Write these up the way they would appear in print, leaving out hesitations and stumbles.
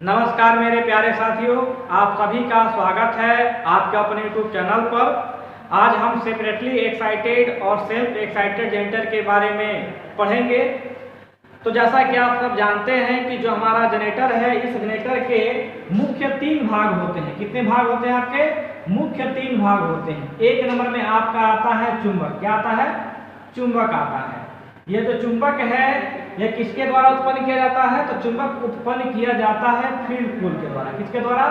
नमस्कार मेरे प्यारे साथियों, आप सभी का स्वागत है आपके अपने YouTube चैनल पर। आज हम सेपरेटली एक्साइटेड और सेल्फ एक्साइटेड जनरेटर के बारे में पढ़ेंगे। तो जैसा कि आप सब जानते हैं कि जो हमारा जनरेटर है, इस जनरेटर के मुख्य 3 भाग होते हैं। कितने भाग होते हैं आपके? मुख्य 3 भाग होते हैं। एक नंबर में आपका आता है चुंबक। क्या आता है? चुंबक आता है। ये जो चुंबक है यह किसके द्वारा उत्पन्न किया जाता है? तो चुंबक उत्पन्न किया जाता है फील्ड पोल के द्वारा। किसके द्वारा?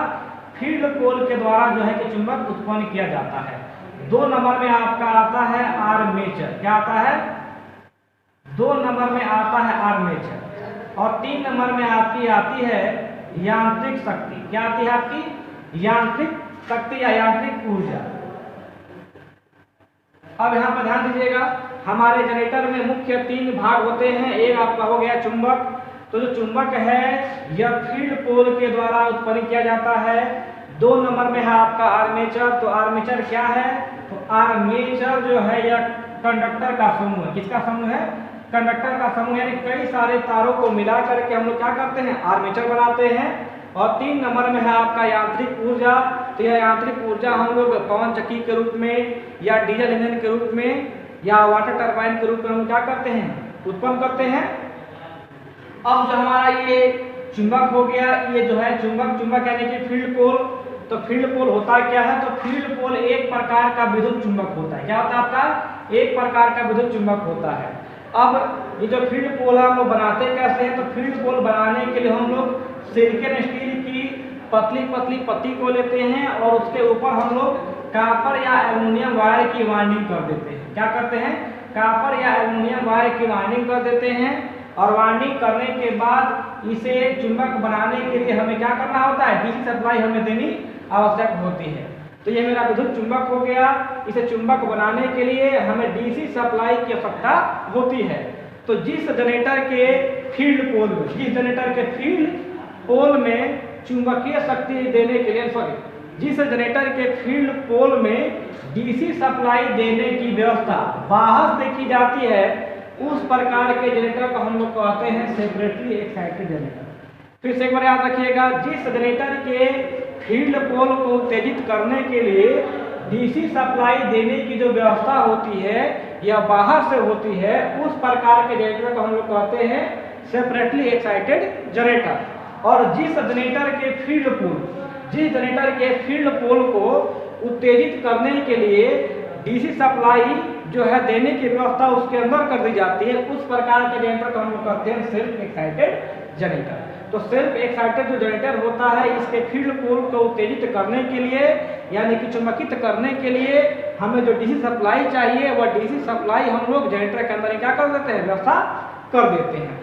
फील्ड पोल के द्वारा जो है कि चुंबक उत्पन्न किया जाता है। 2 नंबर में आपका आता है आर्मेचर। क्या आता है? 2 नंबर में आता है आर्मेचर। और 3 नंबर में आपकी आती है यांत्रिक शक्ति। क्या आती है आपकी? यांत्रिक शक्ति या यांत्रिक ऊर्जा। अब यहाँ पर ध्यान दीजिएगा, हमारे जनरेटर में मुख्य 3 भाग होते हैं। एक आपका हो गया चुंबक। तो जो चुंबक है यह फील्ड पोल के द्वारा उत्पन्न किया जाता है। 2 नंबर में है आपका आर्मेचर। तो आर्मेचर क्या है? तो आर्मेचर जो है यह कंडक्टर का समूह है। किसका समूह है? कंडक्टर का समूह, यानी कई सारे तारों को मिला करके हम लोग क्या करते हैं? आर्मेचर बनाते हैं। और 3 नंबर में है आपका यांत्रिक ऊर्जा। तो यह यांत्रिक ऊर्जा हम लोग पवन चक्की के रूप में या डीजल इंजन के रूप में या वाटर टरबाइन के रूप में हम क्या करते हैं? उत्पन्न करते हैं। अब जो हमारा ये चुंबक हो गया, ये जो है चुंबक यानी कि फील्ड पोल। तो फील्ड पोल होता क्या है? तो फील्ड पोल एक प्रकार का विद्युत चुंबक होता है। क्या होता है आपका? एक प्रकार का विद्युत चुंबक होता है। अब ये जो फील्ड पोल हम लोग बनाते कैसे हैं? तो फील्ड पोल बनाने के लिए हम लोग सिलिकॉन स्टील की पतली पतली पत्ती को लेते हैं और उसके ऊपर हम लोग कॉपर या एल्युमिनियम वायर की वाइंडिंग कर देते हैं। क्या करते हैं? कॉपर या एल्युमिनियम वायर की वाइंडिंग कर देते हैं। और वाइंडिंग करने के बाद इसे चुंबक बनाने के लिए हमें क्या करना होता है? डीसी सप्लाई हमें देनी आवश्यक होती है। तो ये मेरा विद्युत चुंबक हो गया। इसे चुंबक बनाने के लिए हमें डीसी सप्लाई की आवश्यकता होती है। तो जिस जनरेटर के फील्ड पोल में चुंबकीय शक्ति देने के लिए जिस जनरेटर के फील्ड पोल में डीसी सप्लाई देने की व्यवस्था बाहर से की जाती है, उस प्रकार के जनरेटर को हम लोग कहते हैं सेपरेटली एक्साइटेड जनरेटर। फिर से एक बार याद रखिएगा, जिस जनरेटर के फील्ड पोल को उत्तेजित करने के लिए डीसी सप्लाई देने की जो व्यवस्था होती है या बाहर से होती है, उस प्रकार के जनरेटर को हम लोग कहते हैं सेपरेटली एक्साइटेड जनरेटर। और जिस जनरेटर के फील्ड पोल को उत्तेजित करने के लिए डीसी सप्लाई जो है देने की व्यवस्था उसके अंदर कर दी जाती है, उस प्रकार के जनरेटर को हम लोग कहते हैं सेल्फ एक्साइटेड जनरेटर। तो सेल्फ एक्साइटेड जो जनरेटर होता है, इसके फील्ड पोल को उत्तेजित करने के लिए यानी कि चुंबकित करने के लिए हमें जो डीसी सप्लाई चाहिए, वह डीसी सप्लाई हम लोग जनरेटर के अंदर क्या कर देते हैं? व्यवस्था कर देते हैं।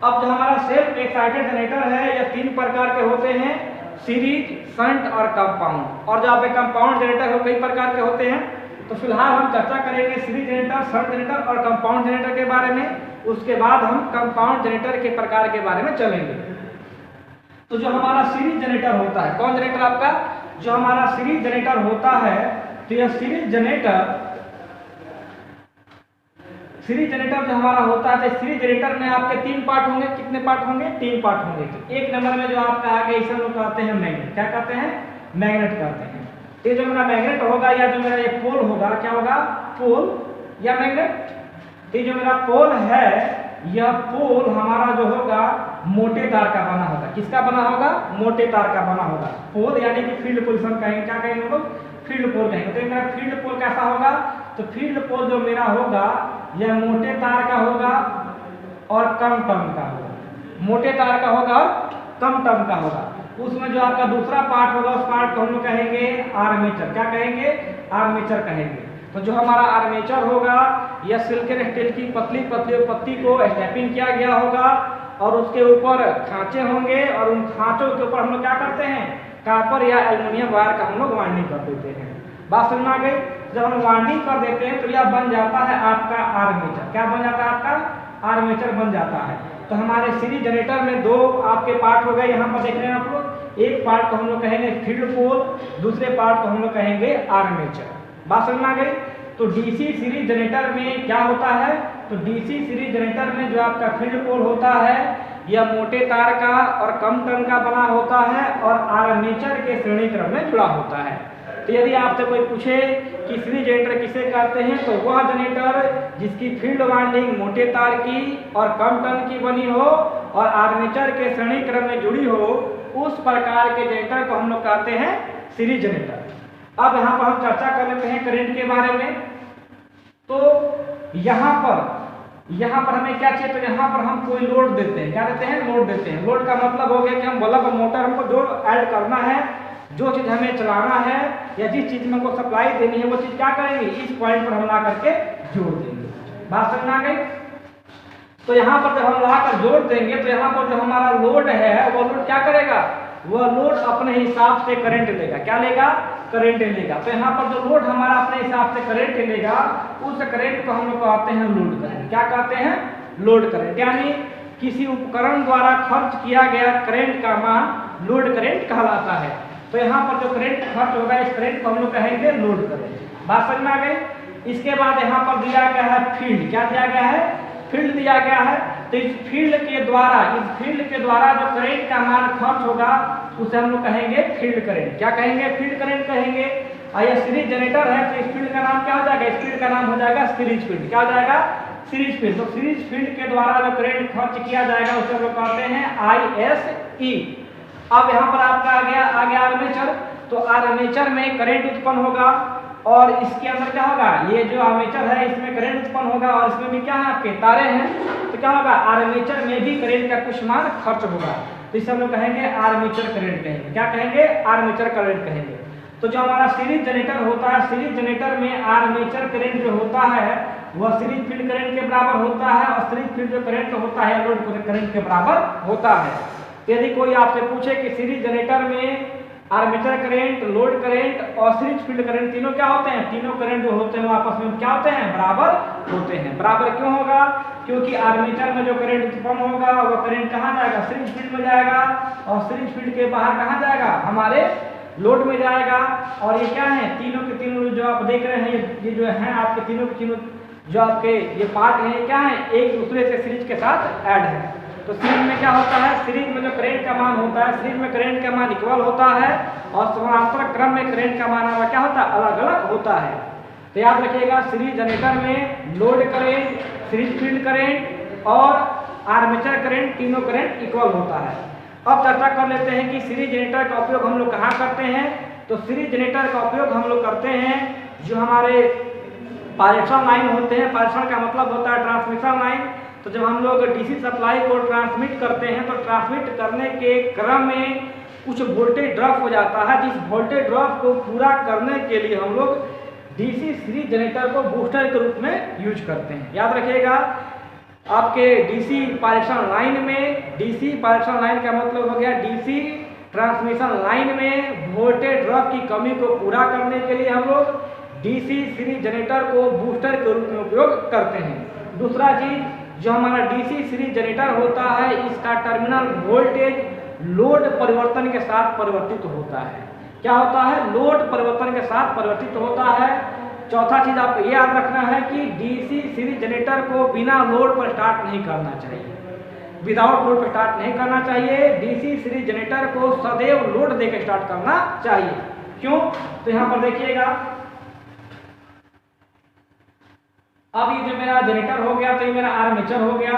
अब जो हमारा सेल्फ एक्साइटेड जनरेटर है, यह 3 प्रकार के होते हैं: सीरीज, शंट और कंपाउंड। और जो आपके कंपाउंड जनरेटर हो कई प्रकार के होते हैं। तो फिलहाल हम चर्चा करेंगे सीरीज जनरेटर, शंट जनरेटर और कंपाउंड जनरेटर के बारे में। उसके बाद हम कंपाउंड जनरेटर के प्रकार के बारे में चलेंगे। तो जो हमारा सीरीज जनरेटर होता है, कौन जनरेटर आपका? जो हमारा सीरीज जनरेटर होता है, तो यह सीरीज जनरेटर जो हमारा होता है, तो सीरीज जनरेटर में आपके 3 पार्ट होंगे। कितने पार्ट होंगे? 3 पार्ट होंगे। तो 1 नंबर में जो आपका आगे इसे हम लोग कहते हैं मैग्नेट। क्या कहते हैं? मैग्नेट कहते हैं। ये जो मेरा मैग्नेट होगा या जो मेरा ये पोल होगा, क्या होगा? पोल या मैग्नेट। ये जो मेरा पोल है, यह पोल हमारा जो होगा मोटे तार का बना होगा। किसका बना होगा? मोटे तार का बना होगा। पोल यानी कि फील्ड पोजिशन कहेंगे। क्या कहेंगे हम लोग? फील्ड पोल कहेंगे। तो मेरा फील्ड पोल कैसा होगा? तो फील्ड पोल जो मेरा होगा यह मोटे तार का होगा और कम टर्म का होगा। मोटे तार का होगा और कम टर्म का होगा। उसमें जो आपका दूसरा पार्ट होगा, उस पार्ट को हम लोग कहेंगे आर्मेचर। क्या कहेंगे? आर्मेचर कहेंगे। तो जो हमारा आर्मेचर होगा, यह सिलिकॉन स्टील की पतली पतली पत्ती को स्टैपिंग किया गया होगा और उसके ऊपर खांचे होंगे और उन खांचों के ऊपर हम लोग क्या करते हैं? कॉपर या एल्युमिनियम वायर का हम लोग वाइंडिंग कर देते हैं। बात समझ में आ गई? जब हम वाइंडिंग कर देते हैं तो यह बन जाता है आपका आर्मेचर। क्या बन जाता है? आपका आर्मेचर बन जाता है। तो हमारे सीरीज जनरेटर में 2 आपके पार्ट हो गए। यहाँ पर देख रहे हैं आप लोग। एक पार्ट को हम लोग कहेंगे फील्ड पोल, दूसरे पार्ट को हम लोग कहेंगे आर्मेचर। बात समझ में आ गई? तो डीसी सीरीज जनरेटर में क्या होता है? तो डीसी सीरीज जनरेटर में जो आपका फील्ड पोल होता है यह मोटे तार का और कम टर्न का बना होता है और आर्मेचर के श्रेणी क्रम में जुड़ा होता है। तो यदि आपसे कोई पूछे कि सीरीज जनरेटर किसे कहते हैं, तो वह जनरेटर जिसकी फील्ड वाइंडिंग मोटे तार की और कम टर्न की बनी हो और आर्मेचर के श्रेणी क्रम में जुड़ी हो, उस प्रकार के जनरेटर को हम लोग कहते हैं सीरीज जनरेटर। अब यहाँ पर हम चर्चा कर लेते हैं करंट के बारे में। तो यहाँ पर हमें क्या चाहिए, तो यहाँ पर हम कोई लोड देते हैं। क्या देते हैं? लोड देते हैं। लोड का मतलब हो गया कि हम बल्ब और मोटर हमको जो ऐड करना है, जो चीज़ हमें चलाना है या जिस चीज़ में हमको सप्लाई देनी है, वो चीज़ क्या करेंगे, इस पॉइंट पर हम ला करके जोड़ देंगे। बात समझ आ गई? तो यहाँ पर जब हम ला कर जोड़ देंगे तो यहाँ पर जो हमारा लोड है वो लोड क्या करेगा, वह लोड अपने हिसाब से करंट लेगा। क्या लेगा? करंट लेगा। तो यहाँ पर जो लोड हमारा अपने हिसाब से करंट लेगा, उस करंट को हम लोग कहते हैं लोड करंट। क्या कहते हैं? Load current. यानी किसी उपकरण द्वारा खर्च किया गया करंट का मान लोड करंट कहलाता है। तो यहाँ पर जो करंट खर्च होगा, इस करंट को हम लोग कहेंगे लोड करंट। बात समझ में आ गई? इसके बाद यहाँ पर दिया गया है फील्ड। क्या दिया गया है? फील्ड दिया गया है। तो इस फील्ड के द्वारा जो करंट का मान खर्च होगा उसे हम लोग कहेंगे फील्ड करंट। क्या कहेंगे? फील्ड करंट कहेंगे। और यह सीरीज जनरेटर है तो इस फील्ड का नाम क्या हो जाएगा? इस फील्ड का नाम हो जाएगा सीरीज फील्ड। क्या हो जाएगा? Series field. तो सीरीज फील्ड के द्वारा जो करंट खर्च किया जाएगा उसे हम लोग कहते हैं ISE। अब यहाँ पर आपका आ गया आर्मेचर। तो आर्मेचर में करंट उत्पन्न होगा और इसके अंदर क्या होगा, ये जो आर्मेचर है इसमें करंट उत्पन्न होगा और इसमें भी क्या है, आपके तारे हैं। तो क्या होगा, आर्मेचर में भी करंट का कुछ मान खर्च होगा। तो इसे हम लोग कहेंगे आर्मेचर करंट कहेंगे। क्या कहेंगे? आर्मेचर करंट कहेंगे। तो जो हमारा सीरीज जनरेटर होता है, सीरीज जनरेटर में आर्मेचर करंट जो होता है वह सीरीज फील्ड करंट के बराबर होता है और सीरीज फील्ड जो करंट होता है लोड करंट के बराबर होता है। तो यदि कोई आपसे पूछे कि सीरीज जनरेटर में आर्मेचर करंट, लोड करंट और सीरीज फील्ड करंट तीनों क्या होते हैं, तीनों करंट जो होते हैं वो आपस में क्या होते हैं, बराबर होते हैं। बराबर क्यों होगा? क्योंकि आर्मेचर में जो करंट उत्पन्न होगा वो करंट कहाँ जाएगा, सीरीज फील्ड में जाएगा और सीरीज फील्ड के बाहर कहाँ जाएगा, हमारे लोड में जाएगा। और ये क्या है, तीनों के तीनों जो आप देख रहे हैं ये जो है आपके तीनों के तीनों जो आपके ये पार्ट हैं क्या है, एक दूसरे से सीरीज के साथ ऐड है। तो सीरीज में क्या होता है, सीरीज में जो करंट का मान होता है, सीरीज में करंट का मान इक्वल होता है और समानांतर क्रम में करंट का मान क्या होता है, अलग अलग होता है। तो याद रखिएगा सीरीज जनरेटर में load current, series field current और आर्मेचर करंट तीनों करंट इक्वल होता है। अब चर्चा कर लेते हैं कि सीरीज जनरेटर का उपयोग हम लोग कहाँ करते हैं। तो सीरीज जनरेटर का उपयोग हम लोग करते हैं जो हमारे पायरेक्शन लाइन होते हैं। पायरेक्शन का मतलब होता है ट्रांसमिशन लाइन। तो जब हम लोग डीसी सप्लाई को ट्रांसमिट करते हैं तो ट्रांसमिट करने के क्रम में कुछ वोल्टेज ड्रॉप हो जाता है। जिस वोल्टेज ड्रॉप को पूरा करने के लिए हम लोग डीसी सीरीज जनरेटर को बूस्टर के रूप में यूज करते हैं। याद रखिएगा आपके डीसी पायरेक्शन लाइन में, डीसी पायरेक्शन लाइन का मतलब हो गया डीसी ट्रांसमिशन लाइन में वोल्टेज ड्रॉप की कमी को पूरा करने के लिए हम लोग डीसी सीरीज जनरेटर को बूस्टर के रूप में उपयोग करते हैं। दूसरा चीज, जो हमारा डीसी सीरीज जनरेटर होता है इसका टर्मिनल वोल्टेज लोड परिवर्तन के साथ परिवर्तित होता है। क्या होता है, लोड परिवर्तन के साथ परिवर्तित होता है। चौथा चीज आपको ये याद रखना है कि डीसी सीरीज जनरेटर को बिना लोड पर स्टार्ट नहीं करना चाहिए, विदाउट लोड पर स्टार्ट नहीं करना चाहिए। डीसी सीरीज जनरेटर को सदैव लोड देकर स्टार्ट करना चाहिए। क्यों? तो यहाँ पर देखिएगा, अब ये जो मेरा जनरेटर हो गया तो ये मेरा आर्मेचर हो गया।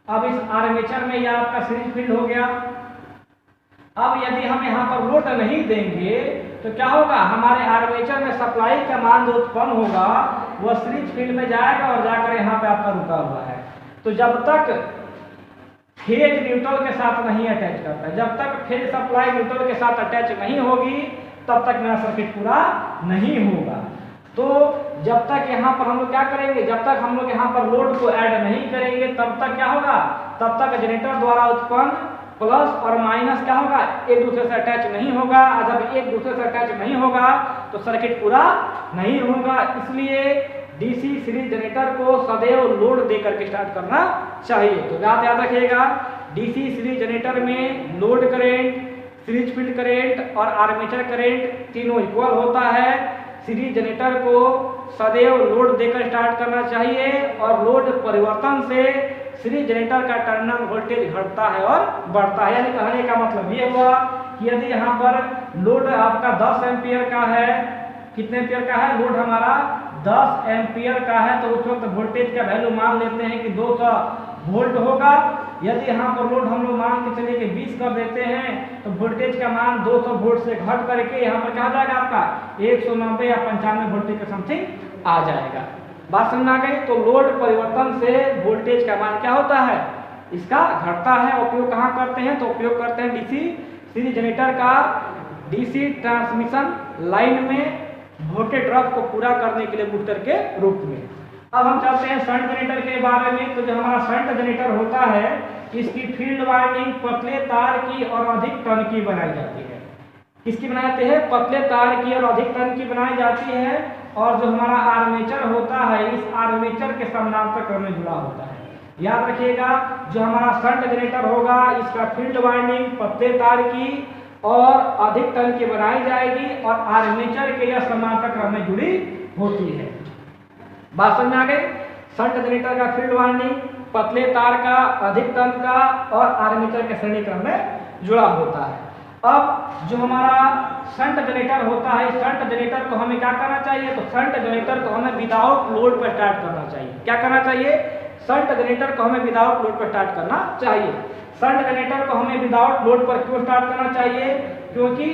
अब इस आर्मेचर में यह आपका सीरीज फील्ड हो गया। अब यदि हम यहाँ पर लोड नहीं देंगे तो क्या होगा, हमारे आर्मेचर में सप्लाई का मान जो उत्पन्न होगा वह सीरीज फील्ड में जाएगा और जाकर यहाँ पे आपका रुका हुआ है। तो जब तक फेज न्यूट्रल के साथ नहीं अटैच करता है, जब तक फेज सप्लाई न्यूट्रल के साथ अटैच नहीं होगी तब तक मेरा सर्किट पूरा नहीं होगा। तो जब तक यहाँ पर हम लोग क्या करेंगे, जब तक हम लोग यहाँ पर लोड को ऐड नहीं करेंगे तब तक क्या होगा, तब तक जनरेटर द्वारा उत्पन्न प्लस और माइनस क्या होगा, एक दूसरे से अटैच नहीं होगा। और जब एक दूसरे से अटैच नहीं होगा तो सर्किट पूरा नहीं होगा। इसलिए डीसी सीरीज जनरेटर को सदैव लोड देकर के स्टार्ट करना चाहिए। तो याद रखिएगा, डीसी सीरीज जनरेटर में load current, series field current और आर्मेचर करंट तीनों इक्वल होता है। सीरीज जनरेटर को सदैव लोड देकर स्टार्ट करना चाहिए और लोड परिवर्तन से सीरीज जनरेटर का टर्मिनल वोल्टेज घटता है और बढ़ता है। यानी कहने का मतलब ये हुआ कि यदि यहाँ पर लोड आपका 10 एम्पियर का है, कितने एम्पियर का है लोड हमारा 10 एम्पियर का है, तो उस वक्त वोल्टेज का वैल्यू मान लेते हैं कि 200 वोल्ट होगा। यदि यहाँ पर लोड हम लोग मान के चलिए कि 20 कर देते हैं तो वोल्टेज का मान 200 वोल्ट से घट करके यहाँ पर क्या जाएगा आपका 190 या 95 वोल्टेज के समथिंग आ जाएगा। बात समझ आ गई। तो लोड परिवर्तन से वोल्टेज का मान क्या होता है, इसका घटता है। उपयोग कहाँ करते हैं, तो उपयोग करते हैं डीसी सीरीज जनरेटर का डीसी ट्रांसमिशन लाइन में वोल्टेज ड्रॉप को पूरा करने के लिए बूस्टर के रूप में। अब हम चलते हैं शंट जनरेटर के बारे में। तो जो हमारा शंट जनरेटर होता है इसकी फील्ड वाइंडिंग पतले तार की और अधिक टर्न की बनाई जाती है। किसकी बनाते हैं, पतले तार की और अधिक टर्न की बनाई जाती है। और जो हमारा आर्मेचर होता है इस आर्मेचर के समानांतर क्रम में जुड़ा होता है। याद रखिएगा जो हमारा शंट जनरेटर होगा इसका फील्ड वाइंडिंग पतले तार की और अधिक टर्न की बनाई जाएगी और आर्मेचर के यह समानांतर क्रम में जुड़ी होती है। बात समझ में आ गई। शंट जनरेटर का फील्ड वाइंडिंग पतले तार का, अधिक टर्न का और आर्मेचर के श्रेणी क्रम में जुड़ा होता है। अब जो हमारा शंट जनरेटर होता है शंट जनरेटर को हमें क्या करना चाहिए, तो शंट जनरेटर को हमें विदाउट लोड पर स्टार्ट करना चाहिए। क्या करना चाहिए, शंट जनरेटर को हमें विदाउट लोड पर स्टार्ट करना चाहिए। शंट जनरेटर को हमें विदाउट लोड पर क्यों स्टार्ट करना चाहिए, क्योंकि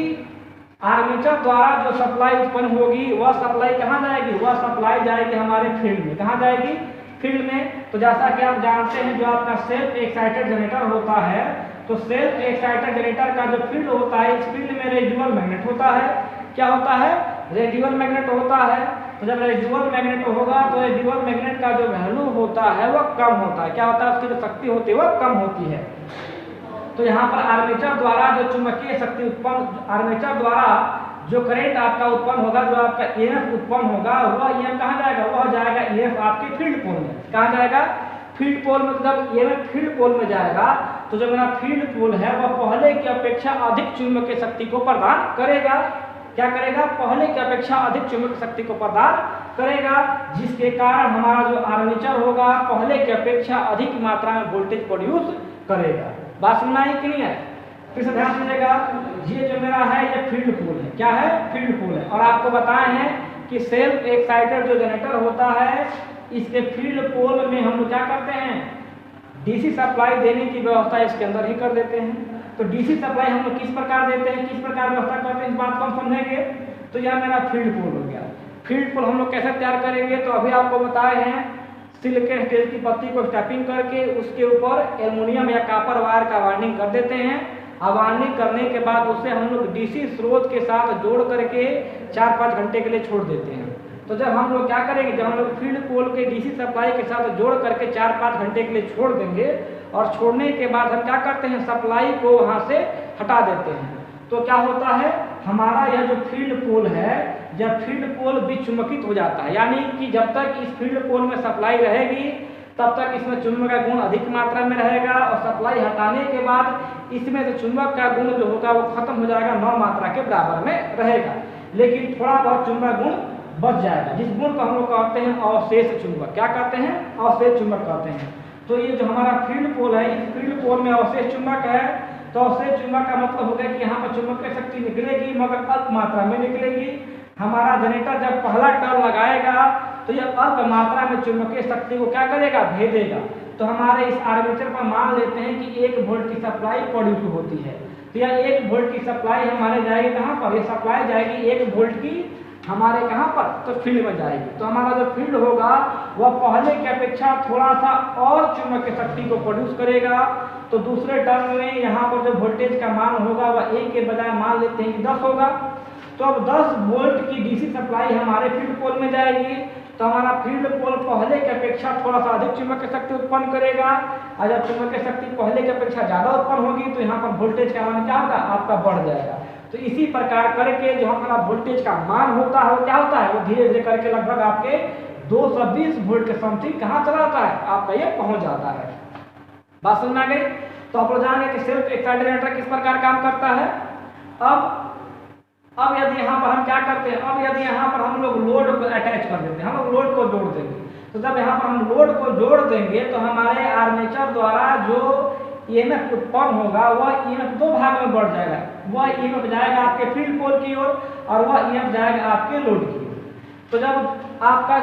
आर्मेचर द्वारा जो सप्लाई उत्पन्न होगी वह सप्लाई कहाँ जाएगी, वह सप्लाई जाएगी हमारे फील्ड में। कहाँ जाएगी, फील्ड में। तो जैसा कि आप जानते हैं जो आपका सेल्फ एक्साइटेड जनरेटर होता है तो सेल्फ एक्साइटेड जनरेटर का जो फील्ड होता है इस फील्ड में रेडियल मैग्नेट होता है। क्या होता है, रेडियल मैग्नेट होता है। तो जब रेडियल मैग्नेट होगा तो रेडियल मैग्नेट का जो वैल्यू होता है वह कम होता है। क्या होता है, उसकी जो शक्ति होती है वह कम होती है। तो यहाँ पर आर्मेचर द्वारा जो चुंबकीय शक्ति उत्पन्न, आर्मेचर द्वारा जो करंट आपका उत्पन्न होगा, जो आपका ईएमएफ उत्पन्न होगा वह ईएमएफ कहाँ जाएगा, वह जाएगा ईएमएफ आपके फील्ड पोल में। कहाँ जाएगा, फील्ड पोल में। जब ईएमएफ फील्ड पोल में जाएगा तो जो मेरा फील्ड पोल है वह पहले की अपेक्षा अधिक चुंबकीय शक्ति को प्रदान करेगा। क्या करेगा, पहले की अपेक्षा अधिक चुंबकीय शक्ति को प्रदान करेगा, जिसके कारण हमारा जो आर्मेचर होगा पहले की अपेक्षा अधिक मात्रा में वोल्टेज प्रोड्यूस करेगा। बात सुनना है कि नहीं है, फिर से ध्यान दीजिएगा। ये जो मेरा है ये फील्ड पोल है। क्या है, फील्ड पोल है। और आपको बताए हैं कि सेल्फ एक्साइटेड जो जनरेटर होता है इसके फील्ड पोल में हम लोग क्या करते हैं, डीसी सप्लाई देने की व्यवस्था इसके अंदर ही कर देते हैं। तो डीसी सप्लाई हम लोग किस प्रकार देते हैं, किस प्रकार व्यवस्था करते हैं, इस बात को हम समझेंगे। तो यह मेरा फील्ड पोल हो गया। फील्ड पोल हम लोग कैसे तैयार करेंगे, तो अभी आपको बताए हैं सिलिकॉन स्टील की पत्ती को स्टैपिंग करके उसके ऊपर एल्युमिनियम या कॉपर वायर का वाइंडिंग कर देते हैं। अब वाइंडिंग करने के बाद उसे हम लोग डीसी स्रोत के साथ जोड़ करके 4-5 घंटे के लिए छोड़ देते हैं। तो जब हम लोग क्या करेंगे, जब हम लोग फील्ड पोल के डीसी सप्लाई के साथ जोड़ करके 4-5 घंटे के लिए छोड़ देंगे और छोड़ने के बाद हम क्या करते हैं, सप्लाई को वहाँ से हटा देते हैं। तो क्या होता है, हमारा यह जो फील्ड पोल है जब फील्ड पोल विचुंबकित हो जाता है, यानी कि जब तक इस फील्ड पोल में सप्लाई रहेगी तब तक इसमें चुंबक का गुण अधिक मात्रा में रहेगा और सप्लाई हटाने के बाद इसमें से चुंबक का गुण जो होगा वो खत्म हो जाएगा, 9 मात्रा के बराबर में रहेगा। लेकिन थोड़ा बहुत चुंबक गुण बच जाएगा, जिस गुण को हम लोग कहते हैं अवशेष चुंबक। क्या कहते हैं, अवशेष चुंबक कहते हैं। तो ये जो हमारा फील्ड पोल है इस फील्ड पोल में अवशेष चुंबक है। तो अवशेष चुंबक का मतलब हो गया कि यहाँ पर चुंबकीय शक्ति निकलेगी मगर अल्प मात्रा में निकलेगी। हमारा जनरेटर जब पहला टर्न लगाएगा तो यह अल्प मात्रा में चुंबकीय शक्ति को क्या करेगा, भेजेगा। तो हमारे इस आर्मेचर पर मान लेते हैं कि 1 वोल्ट की सप्लाई प्रोड्यूस होती है। तो यह 1 वोल्ट की सप्लाई हमारे जाएगी कहाँ पर, यह सप्लाई जाएगी 1 वोल्ट की हमारे कहाँ पर, तो फील्ड में जाएगी। तो हमारा जो फील्ड होगा वह पहले की अपेक्षा थोड़ा सा और चुंबकीय शक्ति को प्रोड्यूस करेगा। तो दूसरे टर्म में यहाँ पर जो वोल्टेज का मान होगा वह 1 के बजाय मान लेते हैं कि 10 होगा। तो अब 10 वोल्ट की डीसी सप्लाई हमारे फील्ड पोल में जाएगी। तो हमारा फील्ड पोल पहले की अपेक्षा थोड़ा सा अधिक चुंबकीय शक्ति उत्पन्न करेगा और जब चुंबकीय शक्ति पहले की अपेक्षा ज़्यादा उत्पन्न होगी तो यहाँ पर वोल्टेज का मान क्या होगा, आपका बढ़ जाएगा। तो इसी प्रकार करके जो हमारा वोल्टेज का मान होता है वो क्या होता है, वो धीरे धीरे करके लगभग आपके 220 वोल्ट के समथिंग कहाँ चला जाता है, आपका ये पहुँच जाता है। बात समझ में आ गई। तो आप लोग जानेंगे कि सेल्फ एक्साइटेड जनरेटर किस प्रकार काम करता है। अब अब यदि यहाँ पर हम क्या करते हैं, अब यदि यहाँ पर हम लोग लोड को अटैच कर देते हैं, हम लोग लोड को जोड़ देंगे, तो जब यहाँ पर हम लोड को जोड़ देंगे तो हमारे आर्मेचर द्वारा जो ईएमएफ उत्पन्न होगा वह ईएमएफ दो भाग में बढ़ जाएगा। वह ईएमएफ जाएगा आपके फील्ड पोल की ओर और वह ईएमएफ जाएगा आपके लोड की ओर। तो जब आपका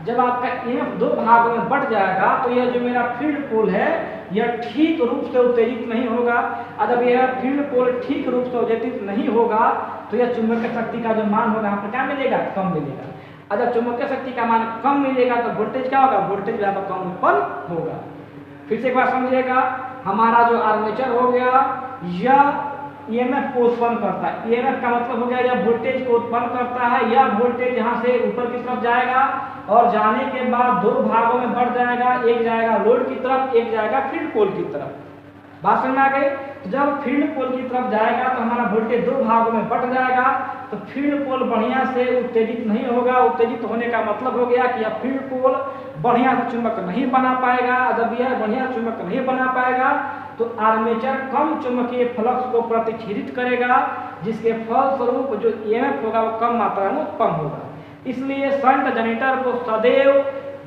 ईएमएफ दो भाग में बढ़ जाएगा तो यह जो मेरा फील्ड पोल है यह ठीक रूप से उत्तेजित नहीं होगा। और जब यह फील्ड पोल ठीक रूप से उत्तेजित नहीं होगा तो यह चुंबकीय शक्ति का जो मान होगा यहाँ पर क्या मिलेगा, कम मिलेगा। और जब चुंबकीय शक्ति का मान कम मिलेगा तो वोल्टेज क्या होगा, वोल्टेज यहाँ पर कम उत्पन्न होगा। फिर से एक बार समझिएगा, हमारा जो आर्मेचर हो गया यह ईएमएफ को उत्पन्न करता है। ईएमएफ का मतलब हो गया यह वोल्टेज को उत्पन्न करता है। यह वोल्टेज यहाँ से ऊपर की तरफ जाएगा और जाने के बाद दो भागों में बढ़ जाएगा, एक जाएगा लोड की तरफ, एक जाएगा फील्ड पोल की तरफ। बात समझ में आ गई। तो जब फील्ड पोल की तरफ जाएगा तो हमारा वोल्टेज दो भागों में बढ़ जाएगा, तो फील्ड पोल बढ़िया से उत्तेजित नहीं होगा। उत्तेजित होने का मतलब हो गया कि यह फील्ड पोल बढ़िया से चुंबक नहीं बना पाएगा। जब यह बढ़िया चुंबक नहीं बना पाएगा तो आर्मेचर कम चुंबकीय फ्लक्स को प्रतिच्छेदित करेगा, जिसके फलस्वरूप जो ईएमएफ होगा वो कम मात्रा में उत्पन्न होगा। इसलिए शंट जनरेटर को सदैव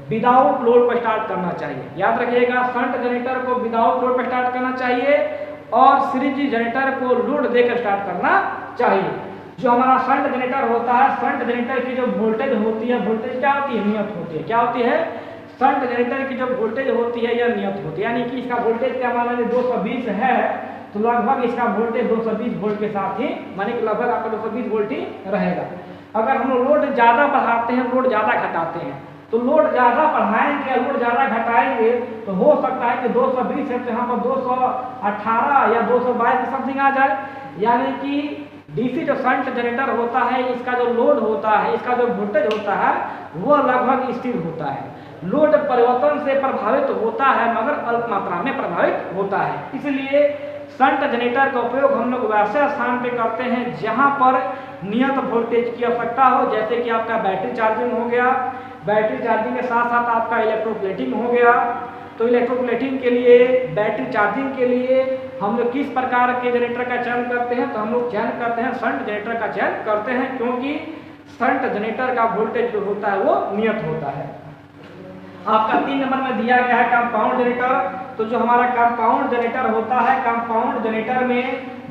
विदाउट लोड पर स्टार्ट करना चाहिए। याद रखिएगा, शंट जनरेटर को विदाउट लोड पर स्टार्ट करना चाहिए और सीरीज जनरेटर को लोड देकर स्टार्ट करना चाहिए। जो हमारा शंट जनरेटर होता है, शंट जनरेटर की जो वोल्टेज होती है, वोल्टेज क्या होती है, नियत होती है। क्या होती है, शंट जनरेटर की जो वोल्टेज होती है यह नियत होती है। यानी कि इसका वोल्टेज क्या मान लीजिए 220 है तो लगभग इसका वोल्टेज 220 वोल्ट के साथ ही, माने कि लगभग आपका 220 वोल्ट ही रहेगा। अगर हम लोड ज़्यादा बढ़ाते हैं, लोड ज़्यादा घटाते हैं, तो लोड ज़्यादा बढ़ाएंगे या लोड ज़्यादा घटाएंगे तो हो सकता है कि 220 है तो यहाँ पर 218 या 222 के समथिंग आ जाए। यानी कि डीसी जो शंट जनरेटर होता है, इसका जो लोड होता है, इसका जो वोल्टेज होता है वह लगभग स्थिर होता है। लोड परिवर्तन से प्रभावित होता है मगर अल्प मात्रा में प्रभावित होता है। इसलिए शंट जनरेटर का उपयोग हम लोग वैसे स्थान पे करते हैं जहां पर नियत वोल्टेज की आवश्यकता हो, जैसे कि आपका बैटरी चार्जिंग हो गया। बैटरी चार्जिंग के साथ साथ आपका इलेक्ट्रोप्लेटिंग हो गया। तो इलेक्ट्रोप्लेटिंग के लिए, बैटरी चार्जिंग के लिए हम लोग किस प्रकार के जनरेटर का चयन करते हैं, तो हम लोग चयन करते हैं शंट जनरेटर का चयन करते हैं, क्योंकि शंट जनरेटर का वोल्टेज जो होता है वो नियत होता है। आपका 3 नंबर में दिया गया है कंपाउंड जनरेटर। तो जो हमारा कंपाउंड जनरेटर होता है, कंपाउंड जनरेटर में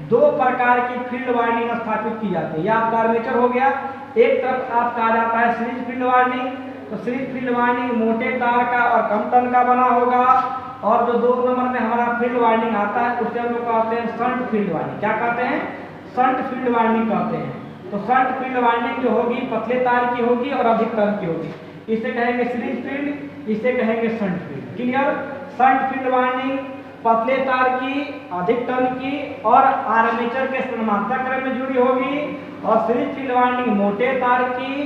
दो प्रकार की फील्ड वाइंडिंग स्थापित की जाती है। यह आपका आर्मेचर हो गया, एक तरफ आपका आ जाता है सीरीज फील्ड वाइंडिंग। तो सीरीज फील्ड वाइंडिंग मोटे तार का और कम टर्न का बना होगा, और जो 2 नंबर में हमारा फील्ड वाइंडिंग आता है उसे हम लोग कहते हैं शंट फील्ड वाइंडिंग। क्या कहते हैं, शंट फील्ड वाइंडिंग कहते हैं। तो शंट फील्ड वाइंडिंग जो होगी पतले तार की होगी और अधिक टर्न की होगी। इसे कहेंगे सीरीज फील्ड, इसे कहेंगे shunt field. Clear. Shunt field winding पतले तार की, अधिक टर्न की और आर्मेचर के समानांतर क्रम में जुड़ी होगी, और सीरीज फील्ड वाइंडिंग मोटे तार की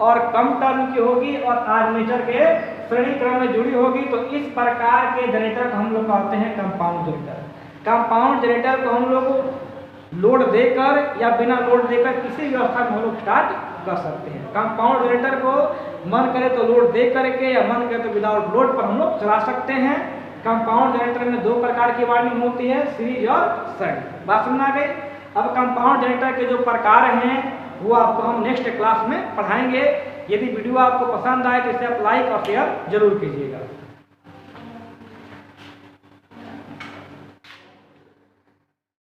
और कम टर्न की होगी और आर्मेचर के श्रेणी क्रम में जुड़ी होगी। तो इस प्रकार के जनरेटर को हम लोग कहते हैं कंपाउंड जनरेटर। कंपाउंड जनरेटर को हम लोग लोड देकर या बिना लोड देकर किसी व्यवस्था में हम लोग स्टार्ट कर सकते हैं। कंपाउंड जनरेटर को मन करे तो लोड दे करके या मन करे तो विदाउट लोड पर हम लोग चला सकते हैं। कंपाउंड जनरेटर में 2 प्रकार की वाइंडिंग होती है, सीरीज और शंट। बात समझ आ गई। अब कंपाउंड जनरेटर के जो प्रकार हैं वो आपको हम नेक्स्ट क्लास में पढ़ाएंगे। यदि वीडियो आपको पसंद आए तो इसे आप लाइक और शेयर जरूर कीजिएगा।